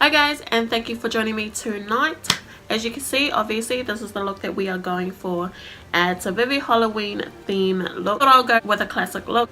Hi guys, and thank you for joining me tonight. As you can see, obviously this is the look that we are going for. It's a very Halloween theme look, but I'll go with a classic look.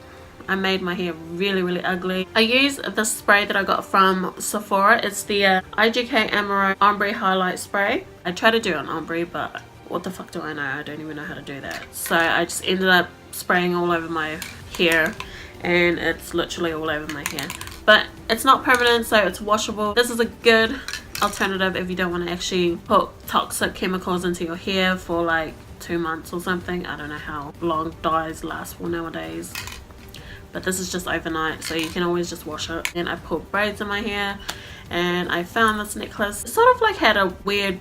I made my hair really ugly. I used the spray that I got from Sephora. It's the IGK Amaro Ombre Highlight Spray. I tried to do an ombre, but what the fuck do I know? I don't even know how to do that. So I just ended up spraying all over my hair, and it's literally all over my hair. But it's not permanent, so it's washable. This is a good alternative if you don't want to actually put toxic chemicals into your hair for like 2 months or something. I don't know how long dyes last for nowadays, but this is just overnight, so you can always just wash it. And I put braids in my hair, and I found this necklace. It sort of like had a weird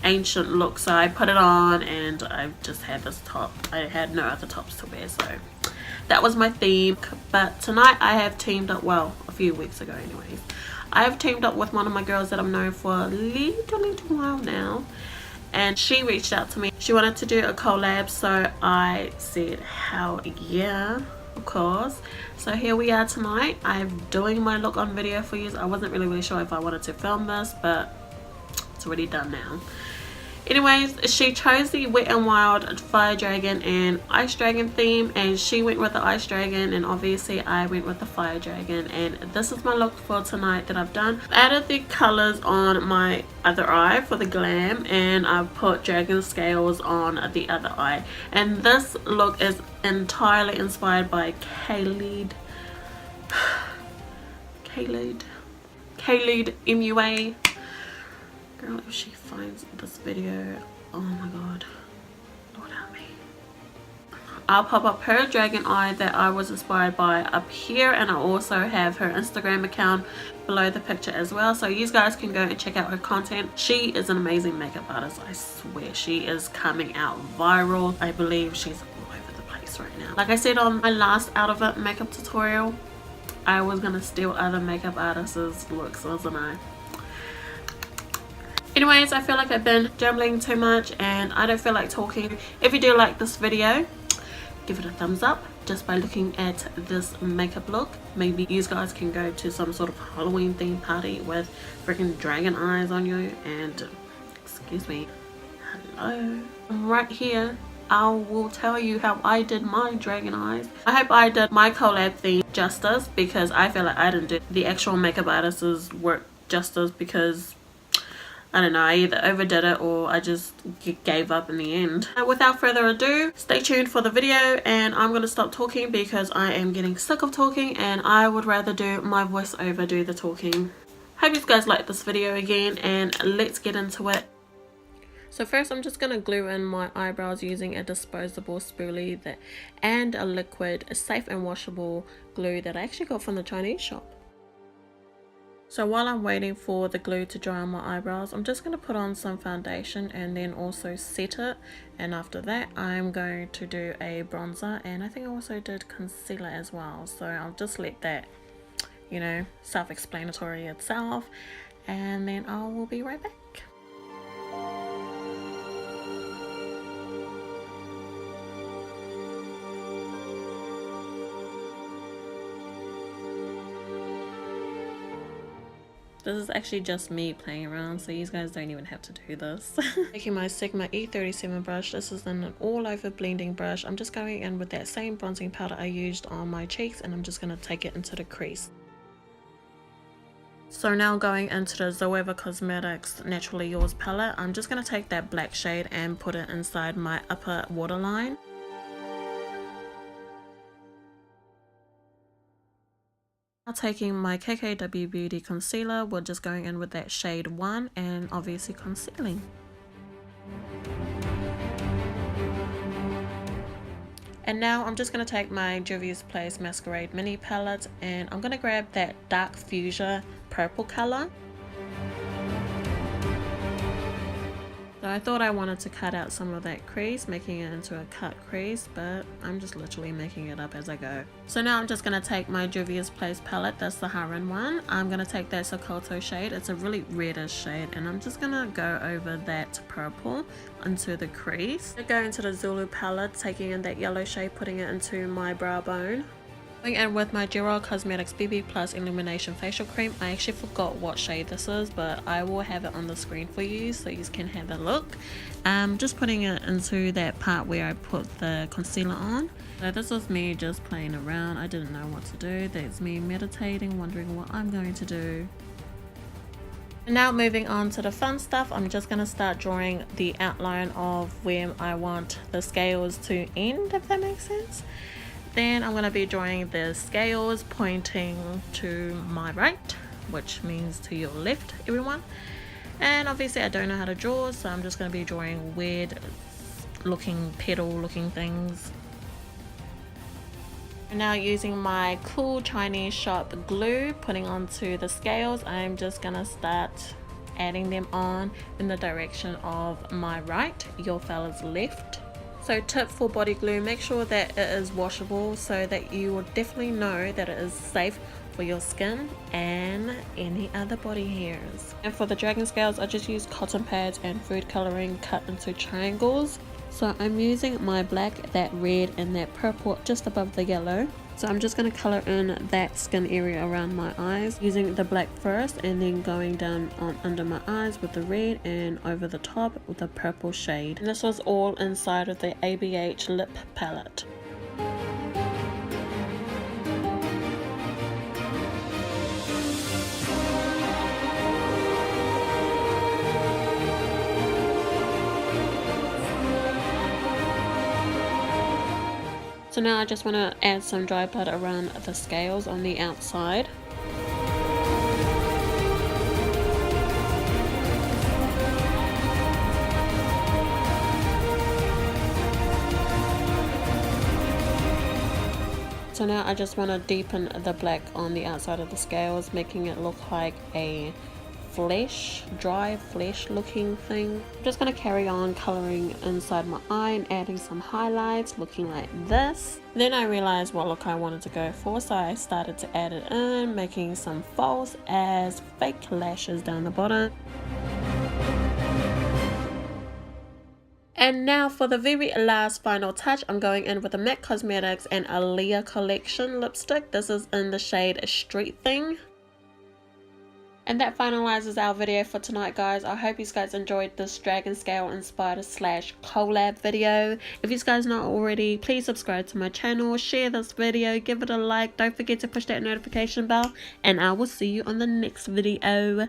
ancient look, so I put it on, and I just had this top. I had no other tops to wear, so that was my theme. But tonight I have teamed up, well, a few weeks ago anyways, I have teamed up with one of my girls that I've known for a little while now, and she reached out to me. She wanted to do a collab, so I said hell yeah, of course. So here we are tonight. I'm doing my look on video for you. I wasn't really sure if I wanted to film this, but it's already done now. Anyways, she chose the Wet n Wild Fire Dragon and Ice Dragon theme, and she went with the Ice Dragon, and obviously I went with the Fire Dragon. And this is my look for tonight that I've done. I added the colors on my other eye for the glam, and I've put dragon scales on the other eye. And this look is entirely inspired by Khalid MUA. Girl, if she finds this video, oh my god, Lord help me. I'll pop up her dragon eye that I was inspired by up here, and I also have her Instagram account below the picture as well, so you guys can go and check out her content. She is an amazing makeup artist. I swear she is coming out viral. I believe she's all over the place right now. Like I said on my last Out of It makeup tutorial, I was gonna steal other makeup artists' looks, wasn't I? Anyways, I feel like I've been jumbling too much and I don't feel like talking. If you do like this video, give it a thumbs up just by looking at this makeup look. Maybe you guys can go to some sort of Halloween themed party with freaking dragon eyes on you. And excuse me, hello, right here I will tell you how I did my dragon eyes. I hope I did my collab theme justice, because I feel like I didn't do the actual makeup artist's work justice, because I don't know, I either overdid it or I just gave up in the end. Without further ado, stay tuned for the video, and I'm going to stop talking because I am getting sick of talking, and I would rather do my voiceover do the talking. Hope you guys like this video again, and let's get into it. So first I'm just going to glue in my eyebrows using a disposable spoolie and a liquid, a safe and washable glue that I actually got from the Chinese shop. So while I'm waiting for the glue to dry on my eyebrows, I'm just going to put on some foundation and then also set it. And after that, I'm going to do a bronzer, and I think I also did concealer as well. So I'll just let that, you know, self-explanatory itself, and then I will be right back. This is actually just me playing around, so you guys don't even have to do this. Taking my Sigma E37 brush, this is an all over blending brush. I'm just going in with that same bronzing powder I used on my cheeks, and I'm just going to take it into the crease. So now going into the Zoeva Cosmetics Naturally Yours palette, I'm just going to take that black shade and put it inside my upper waterline. Now taking my KKW Beauty concealer, we're just going in with that shade 1 and obviously concealing. And now I'm just going to take my Juvia's Place Masquerade Mini palette, and I'm going to grab that dark fuchsia purple color. So I thought I wanted to cut out some of that crease, making it into a cut crease, but I'm just literally making it up as I go. So now I'm just going to take my Juvia's Place palette, that's the Haran one. I'm going to take that Sokoto shade, it's a really reddish shade, and I'm just going to go over that purple into the crease. I go into the Zulu palette, taking in that yellow shade, putting it into my brow bone. And with my Gerald Cosmetics BB Plus Illumination Facial Cream, I actually forgot what shade this is, but I will have it on the screen for you so you can have a look. Just putting it into that part where I put the concealer on. So this was me just playing around. I didn't know what to do. That's me meditating, wondering what I'm going to do. Now moving on to the fun stuff, I'm just going to start drawing the outline of where I want the scales to end, if that makes sense. Then I'm going to be drawing the scales pointing to my right, which means to your left, everyone. And obviously I don't know how to draw, so I'm just going to be drawing weird looking petal looking things. Now using my cool Chinese shop glue, putting onto the scales, I'm just going to start adding them on in the direction of my right, your fella's left. So tip for body glue, make sure that it is washable so that you will definitely know that it is safe for your skin and any other body hairs. And for the dragon scales, I just use cotton pads and food coloring cut into triangles. So I'm using my black, that red and that purple just above the yellow. So I'm just going to color in that skin area around my eyes using the black first, and then going down on under my eyes with the red and over the top with the purple shade. And this was all inside of the ABH lip palette. So now I just want to add some dry butter around the scales on the outside. So now I just want to deepen the black on the outside of the scales, making it look like a dry flesh looking thing. I'm just going to carry on coloring inside my eye and adding some highlights looking like this. Then I realized what look I wanted to go for, so I started to add it in, making some false as fake lashes down the bottom. And now for the very last final touch, I'm going in with the MAC Cosmetics and Aaliyah collection lipstick. This is in the shade Street Thing. And that finalizes our video for tonight, guys. I hope you guys enjoyed this dragon scale inspired / collab video. If you guys not already, please subscribe to my channel, share this video, give it a like, don't forget to push that notification bell, and I will see you on the next video.